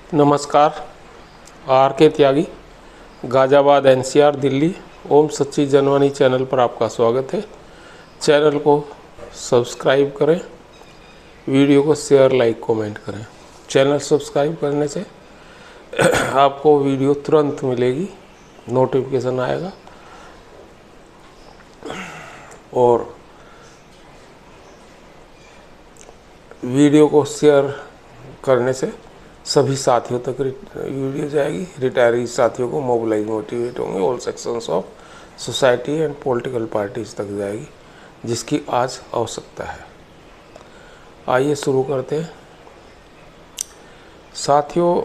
नमस्कार। आर के त्यागी, गाज़ियाबाद एनसीआर दिल्ली। ओम सच्ची जनवानी चैनल पर आपका स्वागत है। चैनल को सब्सक्राइब करें, वीडियो को शेयर, लाइक, कमेंट करें। चैनल सब्सक्राइब करने से आपको वीडियो तुरंत मिलेगी, नोटिफिकेशन आएगा। और वीडियो को शेयर करने से सभी साथियों तक वीडियो जाएगी। रिटायरी साथियों को मोबिलाइज, मोटिवेट होंगे। All sections of society and political parties तक जाएगी, जिसकी आज आवश्यकता है। आइए शुरू करते हैं साथियों।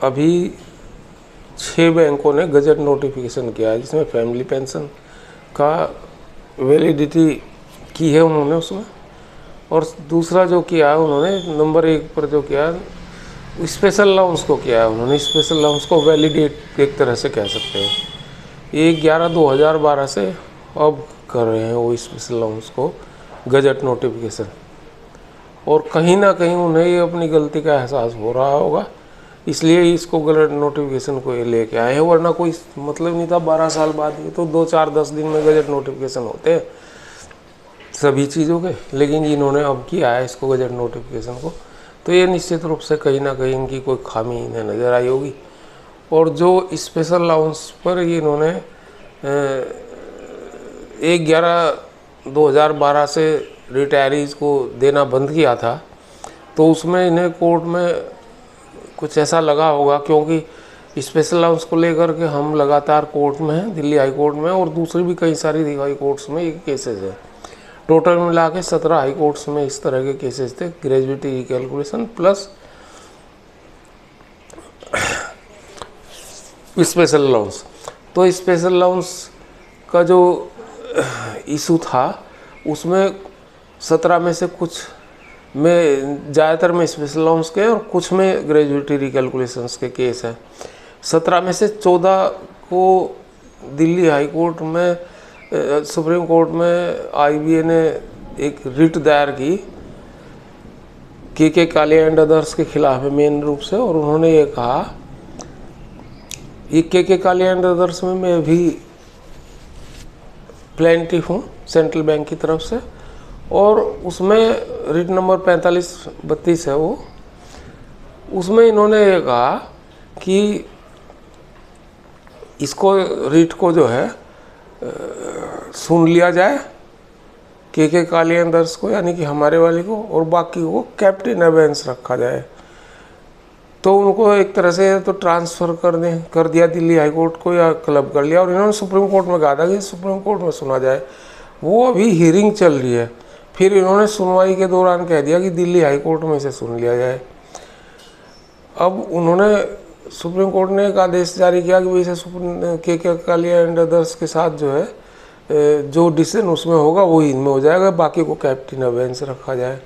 अभी 6 बैंकों ने गजट नोटिफिकेशन किया है, जिसमें फैमिली पेंशन का वैलिडिटी की है उन्होंने उसमें। और दूसरा जो किया है उन्होंने, नंबर 1 पर जो किया है, स्पेशल अलाउंस को किया है उन्होंने। स्पेशल अलाउंस को वैलिडेट एक तरह से कह सकते हैं। ये 11/2012 से अब कर रहे हैं वो स्पेशल अलाउंस को गजट नोटिफिकेशन। और कहीं ना कहीं उन्हें ये अपनी गलती का एहसास हो रहा होगा, इसलिए इसको गजट नोटिफिकेशन को ये लेके आए हैं। वरना कोई मतलब नहीं था। 12 साल बाद ये तो 2-4-10 दिन में गजट नोटिफिकेशन होते हैं सभी चीज़ों के, लेकिन इन्होंने अब किया है इसको गजट नोटिफिकेशन को। तो ये निश्चित रूप से कहीं ना कहीं इनकी कोई खामी इन्हें नज़र आई होगी। और जो स्पेशल अलाउंस पर ये इन्होंने 1/11/2012 से रिटायरीज़ को देना बंद किया था, तो उसमें इन्हें कोर्ट में कुछ ऐसा लगा होगा, क्योंकि स्पेशल अलाउंस को लेकर के हम लगातार कोर्ट में हैं, दिल्ली हाई कोर्ट में और दूसरी भी कई सारी हाई कोर्ट्स में ये केसेस हैं। टोटल मिला के 17 हाई कोर्ट्स में इस तरह के केसेस थे, gratuity recalculation plus special allowance. तो स्पेशल अलाउंस का जो इशू था, उसमें 17 में से कुछ में, ज़्यादातर में स्पेशल अलाउंस के और कुछ में ग्रेजुएटी रिकैलकुलेशंस के केस हैं। 17 में से 14 को दिल्ली हाई कोर्ट में, सुप्रीम कोर्ट में आईबीए ने एक रिट दायर की के कालिया एंड अदर्स के खिलाफ है मेन रूप से। और उन्होंने ये कहा, ये के कालिया एंड अदर्स में मैं भी प्लेंटिफ हूँ सेंट्रल बैंक की तरफ से, और उसमें रिट नंबर 4532 है वो। उसमें इन्होंने ये कहा कि इसको रिट को जो है सुन लिया जाए, के कालिया एंड अदर्स को, यानी कि हमारे वाले को, और बाकी को कैप्टिव एबेंस रखा जाए। तो उनको एक तरह से तो ट्रांसफ़र कर दिया दिल्ली हाई कोर्ट को, या क्लब कर लिया। और इन्होंने सुप्रीम कोर्ट में कहा था कि सुप्रीम कोर्ट में सुना जाए। वो अभी हियरिंग चल रही है। फिर इन्होंने सुनवाई के दौरान कह दिया कि दिल्ली हाई कोर्ट में इसे सुन लिया जाए। अब उन्होंने, सुप्रीम कोर्ट ने एक आदेश जारी किया कि भाई इसे के कालिया एंड अदर्स के साथ जो है जो डिसीजन उसमें होगा वही इनमें हो जाएगा, बाकी को कैप्टिव एबेंस रखा जाए।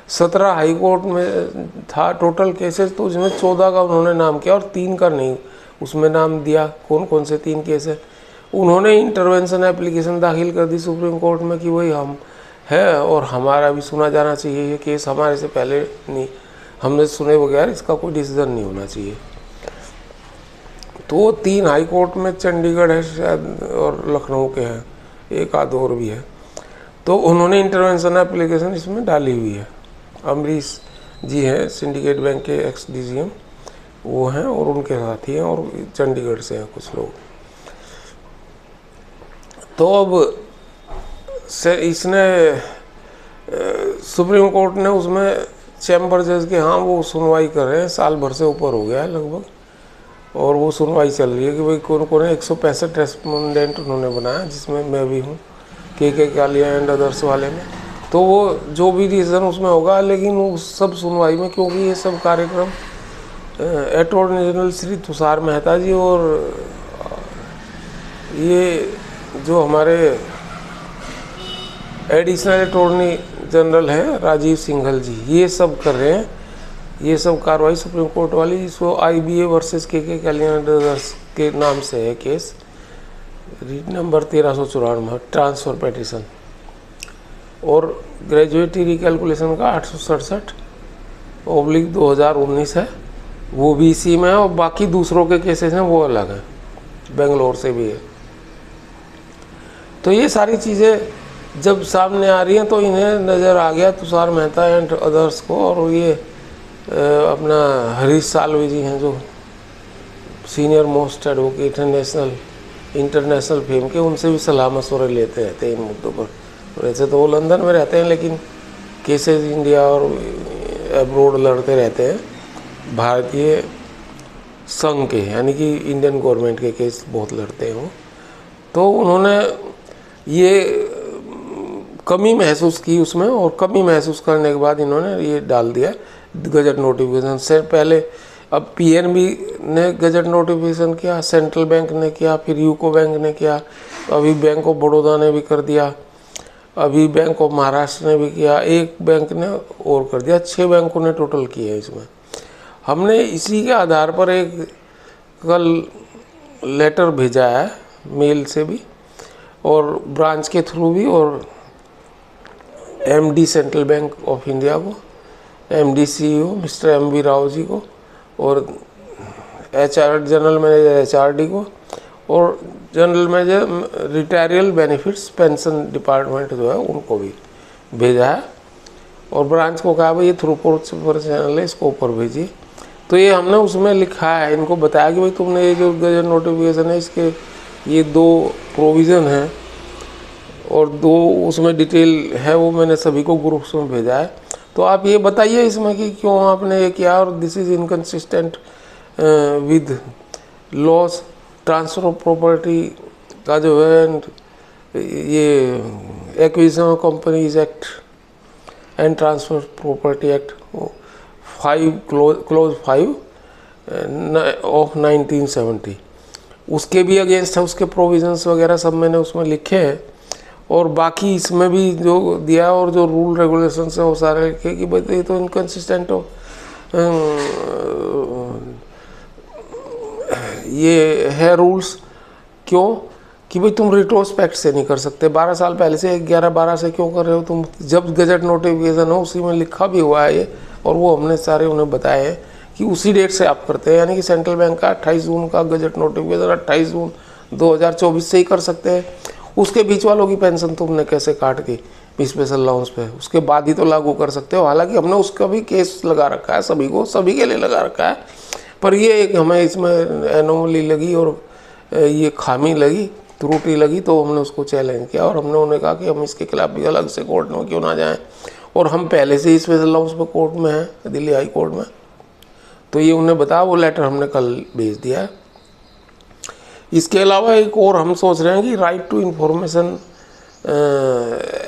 17 हाई कोर्ट में था टोटल केसेस, तो उसमें 14 का उन्होंने नाम किया और 3 का नहीं उसमें नाम दिया। कौन कौन से 3 केस है? उन्होंने इंटरवेंशन एप्लीकेशन दाखिल कर दी सुप्रीम कोर्ट में कि वही हम है और हमारा भी सुना जाना चाहिए। ये केस हमारे से पहले नहीं, हमने सुने बगैर इसका कोई डिसीजन नहीं होना चाहिए। तो 3 हाई कोर्ट में, चंडीगढ़ है शायद और लखनऊ के हैं, एक आध और भी है। तो उन्होंने इंटरवेंशन एप्लीकेशन इसमें डाली हुई है। अमरीश जी हैं सिंडिकेट बैंक के एक्स DGM, वो हैं और उनके साथी हैं, और चंडीगढ़ से हैं कुछ लोग। तो अब से इसने सुप्रीम कोर्ट ने उसमें चैम्बर जज के, हाँ वो सुनवाई कर रहे हैं, साल भर से ऊपर हो गया है लगभग, और वो सुनवाई चल रही है कि भाई कौन कौन है। 165 रेस्पोंडेंट उन्होंने बनाया, जिसमें मैं भी हूँ के कालिया एंड अदर्स वाले में। तो वो जो भी डिसीजन उसमें होगा, लेकिन उस सब सुनवाई में, क्योंकि ये सब कार्यक्रम अटॉर्नी जनरल श्री तुषार मेहता जी और ये जो हमारे एडिशनल अटॉर्नी जनरल है राजीव सिंघल जी, ये सब कर रहे हैं। ये सब कार्रवाई सुप्रीम कोर्ट वाली, जिसको आईबीए वर्सेस के कालिया एंड अदर्स के नाम से है case, read number 1394 transfer petition. और ग्रेजुएटी रिकैलकुलेशन का 867/2019 है। वो भी इसी में है, और बाकी दूसरों के केसेस हैं वो अलग हैं, बेंगलोर से भी है। तो ये सारी चीज़ें जब सामने आ रही हैं तो इन्हें नज़र आ गया तुषार मेहता एंड अदर्स को, और ये अपना हरीश साल्वे जी हैं जो सीनियर मोस्ट एडवोकेट हैं इंटरनेशनल फेम के, उनसे भी सलाह मशवरे लेते रहते हैं इन मुद्दों पर। वैसे तो वो लंदन में रहते हैं, लेकिन केसेस इंडिया और अब्रोड लड़ते रहते हैं। भारतीय संघ के यानी कि इंडियन गवर्नमेंट के केस बहुत लड़ते हैं वो। तो उन्होंने ये कमी महसूस की उसमें, और कमी महसूस करने के बाद इन्होंने ये डाल दिया गजट नोटिफिकेशन से पहले। अब पीएनबी ने गजट नोटिफिकेशन किया, सेंट्रल बैंक ने किया, फिर यूको बैंक ने किया, तो अभी बैंक ऑफ बड़ौदा ने भी कर दिया, अभी बैंक ऑफ महाराष्ट्र ने भी किया, एक बैंक ने और कर दिया, 6 बैंकों ने टोटल किया है इसमें। हमने इसी के आधार पर एक कल लेटर भेजा है मेल से भी और ब्रांच के थ्रू भी, और MD central bank of India को, MD CEO mister MV Rao ji को, और एचआर जनरल मैनेजर एचआरडी को, और general manager retiral benefits pension department जो है उनको भी भेजा है, और ब्रांच को कहा भाई ये थ्रूपुट पर चैनल है इसको ऊपर भेजिए। तो ये हमने उसमें लिखा है, इनको बताया कि भाई तुमने ये जो गजट नोटिफिकेशन है इसके ये 2 प्रोविज़न हैं और 2 उसमें डिटेल है, वो मैंने सभी को ग्रुप्स में भेजा है। तो आप ये बताइए इसमें कि क्यों आपने ये किया, और this is inconsistent with loss transfer of property का जो है, ये acquisition of companies act and transfer property act 5 close 5 of 1970 उसके भी अगेंस्ट है, उसके प्रोविजंस वगैरह सब मैंने उसमें लिखे हैं। और बाकी इसमें भी जो दिया और जो रूल रेगुलेशन है वो सारे लिखे कि भाई ये तो इनकन्सिस्टेंट हो, ये है रूल्स। क्यों कि भाई तुम रिट्रोस्पेक्ट से नहीं कर सकते, 12 साल पहले से 11-12 से क्यों कर रहे हो तुम, जब गजट नोटिफिकेशन हो उसी में लिखा भी हुआ है ये, और वो हमने सारे उन्हें बताए हैं कि उसी डेट से आप करते हैं। यानी कि सेंट्रल बैंक का 28 जून का गजट नोटिफिकेशन 28 जून 2024 से ही कर सकते हैं। उसके बीच वालों की पेंशन तुमने कैसे काट दी स्पेशल अलाउंस पे, उसके बाद ही तो लागू कर सकते हो। हालांकि हमने उसका भी केस लगा रखा है, सभी को, सभी के लिए लगा रखा है, पर ये एक हमें इसमें एनोमली लगी और ये खामी लगी, त्रुटि लगी, तो हमने उसको चैलेंज किया और हमने उन्हें कहा कि हम इसके खिलाफ भी अलग से कोर्ट में क्यों ना जाएं, और हम पहले से ही स्पेशल अलाउंस पे कोर्ट में हैं, दिल्ली हाई कोर्ट में। तो ये उन्हें बताया, वो लेटर हमने कल भेज दिया है। इसके अलावा एक और हम सोच रहे हैं कि राइट टू इन्फॉर्मेशन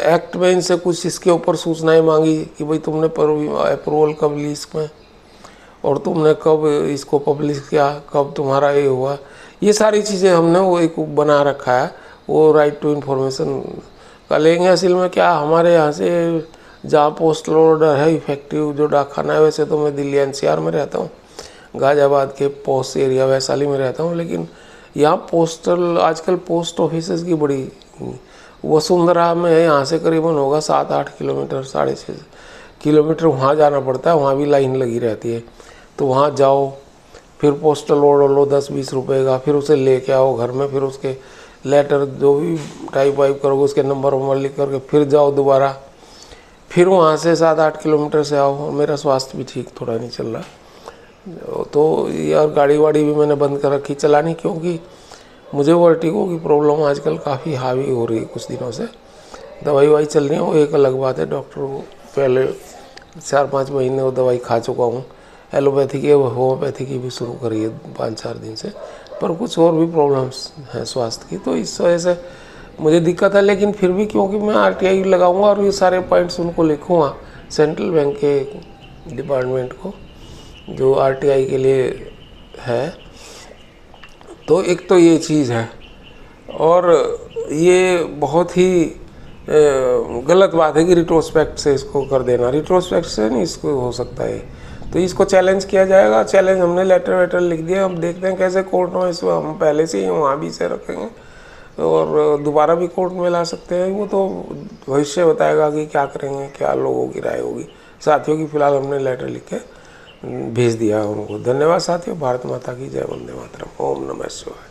एक्ट में इनसे कुछ इसके ऊपर सूचनाएं मांगी कि भाई तुमने अप्रूवल कब ली इसमें, और तुमने कब इसको पब्लिश किया, कब तुम्हारा ये हुआ, ये सारी चीज़ें हमने वो एक बना रखा है। वो राइट टू इन्फॉर्मेशन का लेंगे। असल में क्या हमारे यहाँ से जहाँ पोस्टल ऑर्डर है इफेक्टिव जो डाकखाना है, वैसे तो मैं दिल्ली एनसीआर में रहता हूँ, गाजियाबाद के पोस्ट एरिया वैशाली में रहता हूँ, लेकिन यहाँ पोस्टल आजकल पोस्ट ऑफिसेज की बड़ी, वसुंधरा में यहाँ से करीबन होगा 7-8 किलोमीटर, 6.5 किलोमीटर वहाँ जाना पड़ता है, वहाँ भी लाइन लगी रहती है। तो वहाँ जाओ, फिर पोस्टल ऑर्डर लो 10-20 रुपये का, फिर उसे लेके आओ घर में, फिर उसके लेटर जो भी टाइप वाइप करोगे उसके नंबर वंबर लिख करके फिर जाओ दोबारा, फिर वहाँ से 7-8 किलोमीटर से आओ। मेरा स्वास्थ्य भी ठीक थोड़ा नहीं चल रहा, तो यार गाड़ी वाड़ी भी मैंने बंद कर रखी चलानी, क्योंकि मुझे वर्टिगो की प्रॉब्लम आजकल काफ़ी हावी हो रही है कुछ दिनों से। दवाई वाई चल रही है, वो एक अलग बात है, डॉक्टर को पहले 4-5 महीने वो दवाई खा चुका हूँ, एलोपैथी की होम्योपैथी की भी शुरू करी है 5-4 दिन से, पर कुछ और भी प्रॉब्लम्स हैं स्वास्थ्य की, तो इस वजह से मुझे दिक्कत है। लेकिन फिर भी क्योंकि मैं आरटीआई लगाऊंगा और ये सारे पॉइंट्स उनको लिखूँगा सेंट्रल बैंक के डिपार्टमेंट को जो आरटीआई के लिए है, तो एक तो ये चीज़ है। और ये बहुत ही गलत बात है कि रिट्रोस्पेक्ट से इसको कर देना, रिट्रोस्पेक्ट से नहीं इसको हो सकता है, तो इसको चैलेंज किया जाएगा। चैलेंज हमने लेटर वेटर लिख दिया, हम देखते हैं कैसे कोर्ट में इसको हम पहले से ही वहाँ भी से रखेंगे और दोबारा भी कोर्ट में ला सकते हैं, वो तो भविष्य बताएगा कि क्या करेंगे, क्या लोगों की राय होगी। साथियों की फ़िलहाल हमने लेटर लिखे भेज दिया उनको। धन्यवाद साथियों। भारत माता की जय। वंदे मातरम। ओम नमः शिवाय।